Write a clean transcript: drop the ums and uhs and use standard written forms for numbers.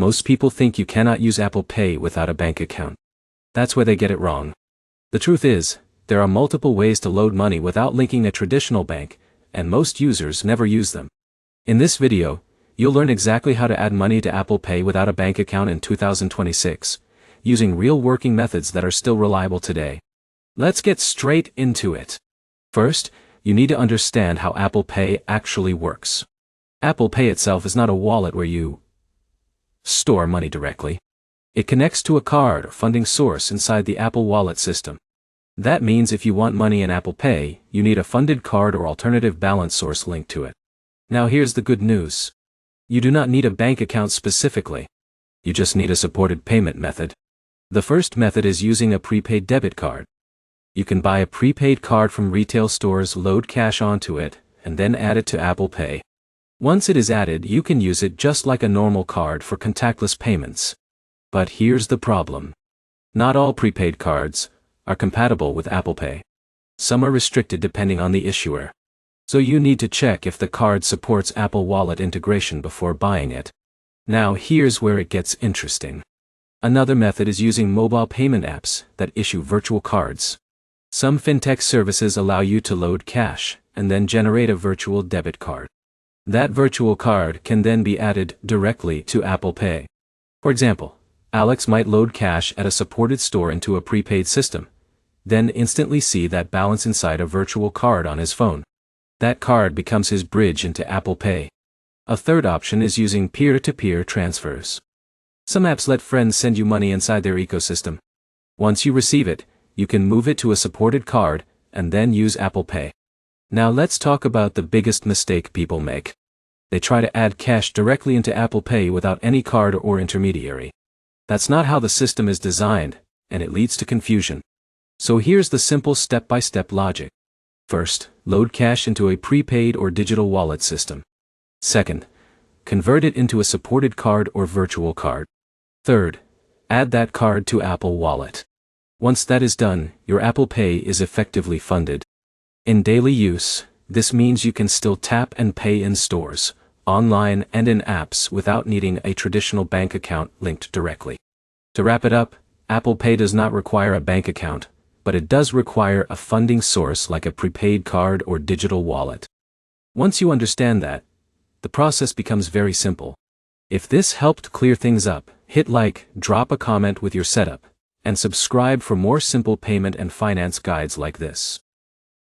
Most people think you cannot use Apple Pay without a bank account. That's where they get it wrong. The truth is, there are multiple ways to load money without linking a traditional bank, and most users never use them. In this video, you'll learn exactly how to add money to Apple Pay without a bank account in 2026, using real working methods that are still reliable today. Let's get straight into it. First, you need to understand how Apple Pay actually works. Apple Pay itself is not a wallet where you store money directly. It connects to a card or funding source inside the Apple Wallet system. That means if you want money in Apple Pay, you need a funded card or alternative balance source linked to it. Now here's the good news. You do not need a bank account specifically. You just need a supported payment method. The first method is using a prepaid debit card. You can buy a prepaid card from retail stores, load cash onto it, and then add it to Apple Pay. Once it is added, you can use it just like a normal card for contactless payments. But here's the problem. Not all prepaid cards are compatible with Apple Pay. Some are restricted depending on the issuer. So you need to check if the card supports Apple Wallet integration before buying it. Now here's where it gets interesting. Another method is using mobile payment apps that issue virtual cards. Some fintech services allow you to load cash and then generate a virtual debit card. That virtual card can then be added directly to Apple Pay. For example, Alex might load cash at a supported store into a prepaid system, then instantly see that balance inside a virtual card on his phone. That card becomes his bridge into Apple Pay. A third option is using peer-to-peer transfers. Some apps let friends send you money inside their ecosystem. Once you receive it, you can move it to a supported card and then use Apple Pay. Now let's talk about the biggest mistake people make. They try to add cash directly into Apple Pay without any card or intermediary. That's not how the system is designed, and it leads to confusion. So here's the simple step-by-step logic. First, load cash into a prepaid or digital wallet system. Second, convert it into a supported card or virtual card. Third, add that card to Apple Wallet. Once that is done, your Apple Pay is effectively funded. In daily use, this means you can still tap and pay in stores, online and in apps without needing a traditional bank account linked directly. To wrap it up, Apple Pay does not require a bank account, but it does require a funding source like a prepaid card or digital wallet. Once you understand that, the process becomes very simple. If this helped clear things up, hit like, drop a comment with your setup, and subscribe for more simple payment and finance guides like this.